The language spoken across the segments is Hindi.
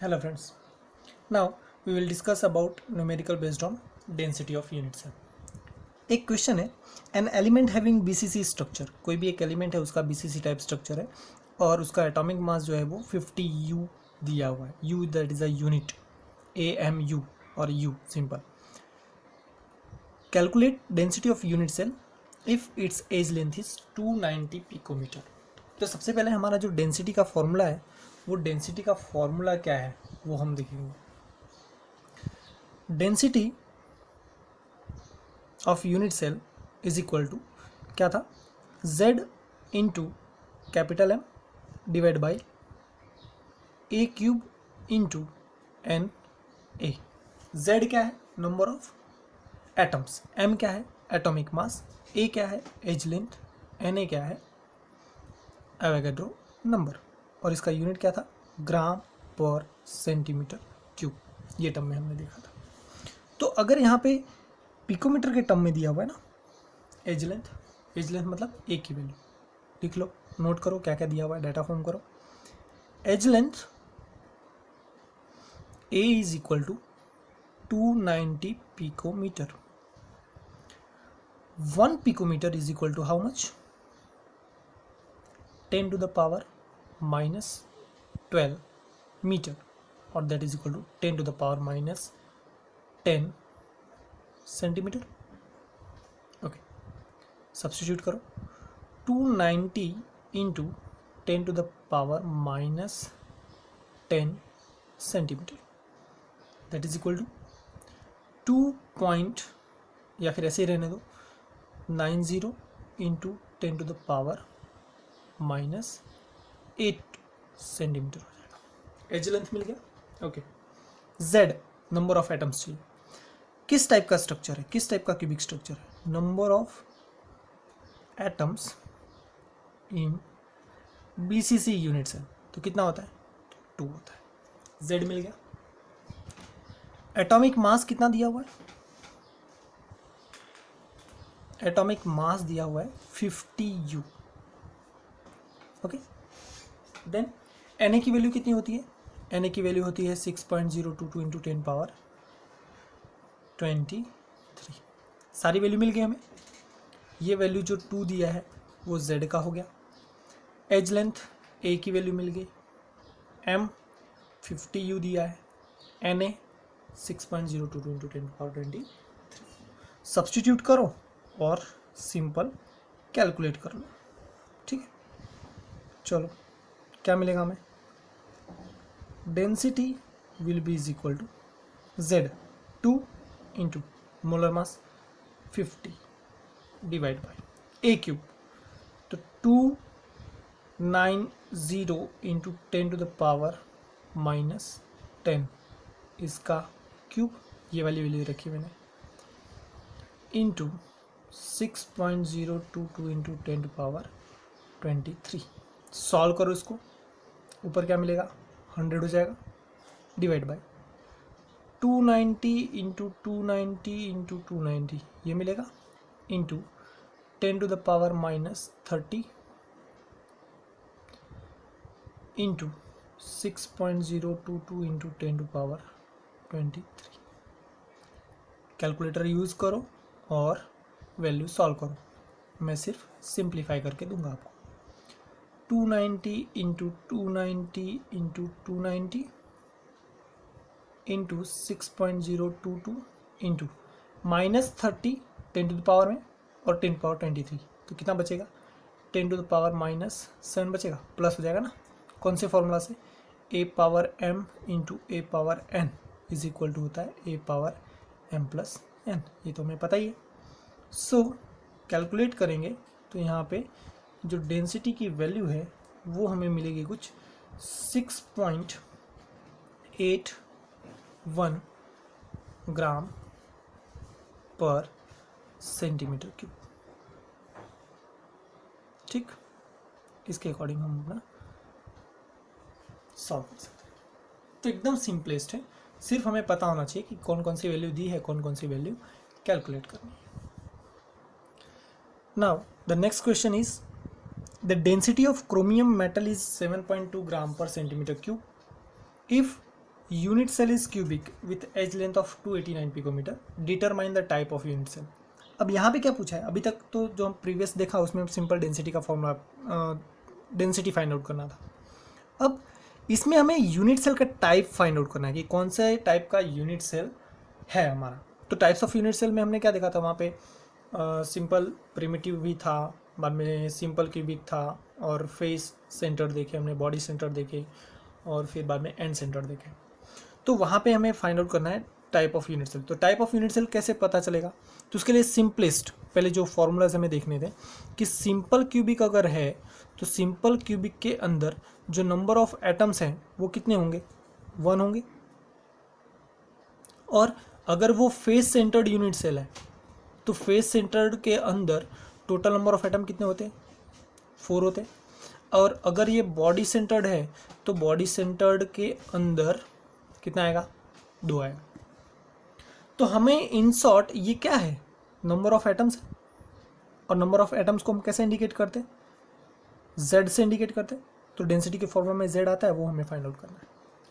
Hello friends. Now we will discuss about numerical based on density of unit cell. एक क्वेश्चन है an element having BCC structure, कोई भी एक एलिमेंट है उसका बीसीसी टाइप स्ट्रक्चर है और उसका एटॉमिक मास जो है वो 50 U दिया हुआ है. U that is a unit, AMU और U simple. Calculate density of unit cell if it's edge length is 290 picometre. तो सबसे पहले हमारा जो डेंसिटी का फॉर्मूला है वो डेंसिटी का फॉर्मूला क्या है वो हम देखेंगे. Density of unit cell is equal to क्या था, Z into capital M divide by A cube into N A. Z क्या है, नंबर ऑफ एटम्स, M क्या है, एटॉमिक मास, A क्या है, एज लेंथ, Na क्या है, एवोगैड्रो नंबर, और इसका यूनिट क्या था, ग्राम पर सेंटीमीटर क्यूब. ये टर्म में हमने देखा था. तो अगर यहाँ पे पिकोमीटर के टर्म में दिया हुआ है ना एज लेंथ मतलब ए की वैल्यू लिख लो, नोट करो क्या क्या दिया हुआ है, डाटा फॉर्म करो. Edge length a is equal to 290 picometre. 1 picometre is equal to how much, 10 to the power minus 12 meter, और that is equal to 10 to the power minus 10 centimeter. Okay, substitute करो. 290 into 10 to the power minus 10 centimeter, that is equal to 2 point, या फिर ऐसे ही रहने दो, 90 into 10 to the power minus 8 centimetre हो जाएगा. एज लेंथ मिल गया. Okay. Z number of atoms चाहिए. किस टाइप का स्ट्रक्चर है, किस टाइप का क्यूबिक स्ट्रक्चर है, number of atoms in BCC units है तो कितना होता है, 2 होता है. Z मिल गया. एटॉमिक मास कितना दिया हुआ है, एटॉमिक मास दिया हुआ है 50 U. ओके. देन Na की वैल्यू कितनी होती है, Na की वैल्यू होती है 6.022 इंटू 10 पावर 23. सारी वैल्यू मिल गई हमें. ये वैल्यू जो 2 दिया है वो Z का हो गया. एज लेंथ A की वैल्यू मिल गई, M 50 U दिया है, Na 6.022 इंटू 10 पावर 23. सब्सटीट्यूट करो और सिंपल कैलकुलेट कर लो. ठीक है, चलो क्या मिलेगा हमें, density will be is equal to Z 2 into molar mass 50 divide by A cube. तो 290 into 10 to the power minus 10 इसका क्यूब, ये वाली वैल्यू रखी मैंने, into 6.022 into 10 to power 23. Solve करो इसको, ऊपर क्या मिलेगा 100 हो जाएगा, डिवाइड बाय 290 इंटू 290 इंटू 290 ये मिलेगा, into 10 to the power minus 30 into 6.022 into 10 to power 23. Calculator use करो और वैल्यू सॉल्व करो. मैं सिर्फ सिंप्लीफाई करके दूंगा आपको. 290 into 290 into 290 into 6.022 into minus 30 10 to the power में और 10 पावर 23, तो कितना बचेगा, 10 टू द पावर माइनस 7 बचेगा, प्लस हो जाएगा ना. कौन से फॉर्मूला से, A power M into A power N is equal to होता है A power M plus N. ये तो हमें पता ही है. सो कैलकुलेट करेंगे तो यहाँ पे जो डेंसिटी की वैल्यू है वो हमें मिलेगी कुछ 6.81 ग्राम पर सेंटीमीटर क्यूब. ठीक, इसके अकॉर्डिंग हम अपना सॉल्व कर सकते हैं. तो एकदम सिंपलेस्ट है, सिर्फ हमें पता होना चाहिए कि कौन कौन सी वैल्यू दी है, कौन कौन सी वैल्यू कैलकुलेट करनी है. Now the next question is the density of chromium metal is 7.2 gram per centimeter cube if unit cell is cubic with edge length of 289 picometre, determine the type of unit cell. अब यहाँ पे क्या पूछा है, अभी तक तो जो हम प्रीवियस देखा उसमें सिंपल डेंसिटी का फॉर्मूला, डेंसिटी फाइंड आउट करना था। अब इसमें हमें यूनिट सेल का टाइप फाइंड आउट करना है कि कौन सा टाइप का यूनिट सेल है हमारा। तो टाइप्स ऑफ यूनिट सेल में हमने क्या देखा था, वहाँ पे सिंपल प्रिमिटिव भी था, बाद में सिंपल क्यूबिक था, और फेस सेंटर देखे हमने, बॉडी सेंटर देखे, और फिर बाद में एंड सेंटर देखे। तो वहाँ पे हमें फाइंड आउट करना है टाइप ऑफ यूनिट सेल। तो टाइप ऑफ यूनिट सेल कैसे पता चलेगा, तो उसके लिए सिंपलेस्ट पहले जो फॉर्मूलाज हमें देखने थे कि सिंपल क्यूबिक अगर है तो सिंपल क्यूबिक के अंदर जो नंबर ऑफ एटम्स हैं वो कितने होंगे, 1 होंगे। और अगर वो फेस सेंटर्ड यूनिट सेल है तो फेस सेंटर्ड के अंदर टोटल नंबर ऑफ एटम कितने होते हैं, 4 होते हैं। और अगर ये बॉडी सेंटर्ड है तो बॉडी सेंटर्ड के अंदर कितना आएगा, 2 आएगा। तो हमें इन शॉर्ट ये क्या है, नंबर ऑफ एटम्स है, और नंबर ऑफ एटम्स को हम कैसे इंडिकेट करते हैं, z से इंडिकेट करते हैं। तो डेंसिटी के फॉर्मूला में z आता है, वो हमें फाइंड आउट करना है।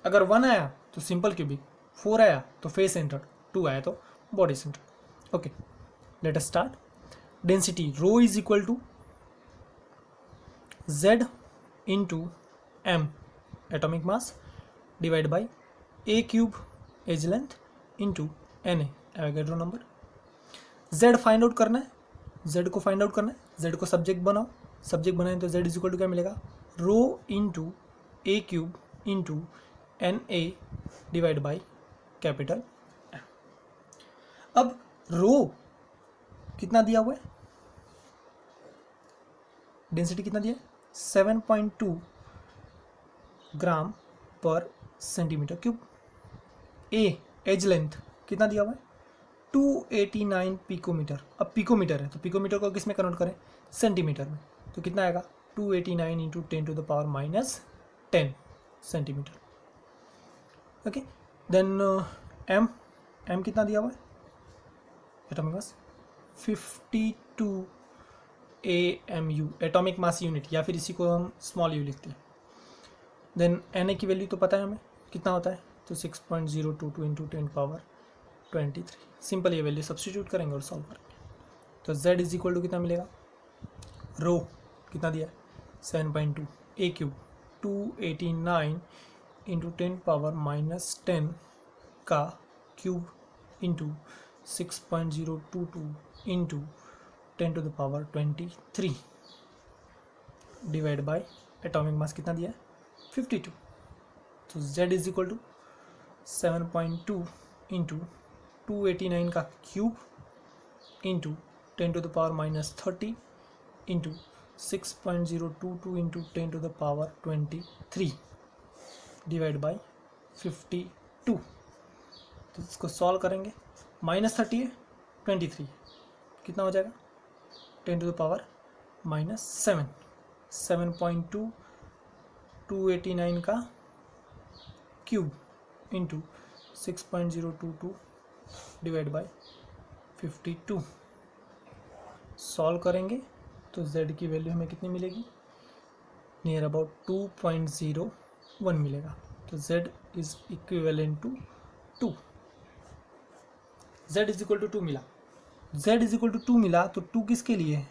अगर 1 आया तो सिंपल क्यूबिक, 4 आया तो फेस सेंटर्ड, 2 आया तो body centred. Okay, let us start. Density rho is equal to z into m atomic mass divide by a cube edge length into na Avogadro number. z find out करना है, z को फाइंड आउट करना है, z को सब्जेक्ट बनाओ, सब्जेक्ट बनाए तो z इज इक्वल टू क्या मिलेगा, rho into a cube into na divide by capital M। अब रो कितना दिया हुआ है, डेंसिटी कितना दिया है, 7.2 ग्राम पर सेंटीमीटर क्यूब। ए एज लेंथ कितना दिया हुआ है, 289 पिकोमीटर। अब पिकोमीटर है तो पिकोमीटर को किस में कन्वर्ट करें, सेंटीमीटर में, तो कितना आएगा 289 into 10 to the power -10 centimetre. Okay, then M कितना दिया हुआ है, atomic mass 52 AMU atomic mass unit, या फिर इसी को हम स्मॉल यू लिखते हैं। देन Na की वैल्यू तो पता है हमें कितना होता है, तो 6.022 इंटू 10 पावर 23। सिंपल ये वैल्यू सब्सटीट्यूट करेंगे और सॉल्व करेंगे तो z इज इक्वल टू कितना मिलेगा, रो कितना दिया है 7.2, a क्यूब 289 इंटू 10 पावर -10 का cube into 6.022 into 10 to the power 23 divide by atomic mass कितना दिया है 52। तो z is equal to 7.2 into 289 का cube into 10 to the power -30 into 6.022 into 10 to the power 23 divide by 52। तो इसको सॉल्व करेंगे, -30 है 23 कितना हो जाएगा 10 टू द पावर -7, 7.2 289 का cube into 6.022 divide by 52। Solve करेंगे तो z की वैल्यू हमें कितनी मिलेगी, नियर अबाउट 2.01 मिलेगा। तो z is equivalent to 2, z is equal to 2 मिला, z इज इक्वल टू 2 मिला तो 2 किसके लिए है,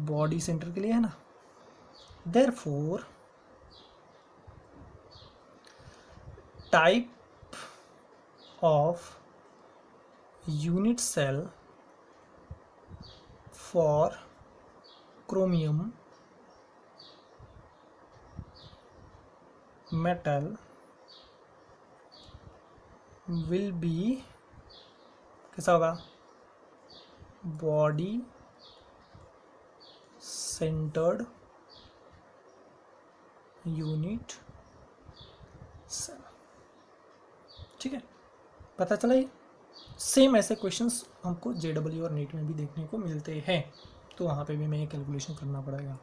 बॉडी सेंटर के लिए है ना। Therefore type of unit cell for chromium metal will be कैसा होगा, बॉडी सेंटर्ड यूनिट सेल। ठीक है, पता चला ये। सेम ऐसे क्वेश्चंस हमको JEE और नीट में भी देखने को मिलते हैं, तो वहाँ पे भी मैं कैलकुलेशन करना पड़ेगा।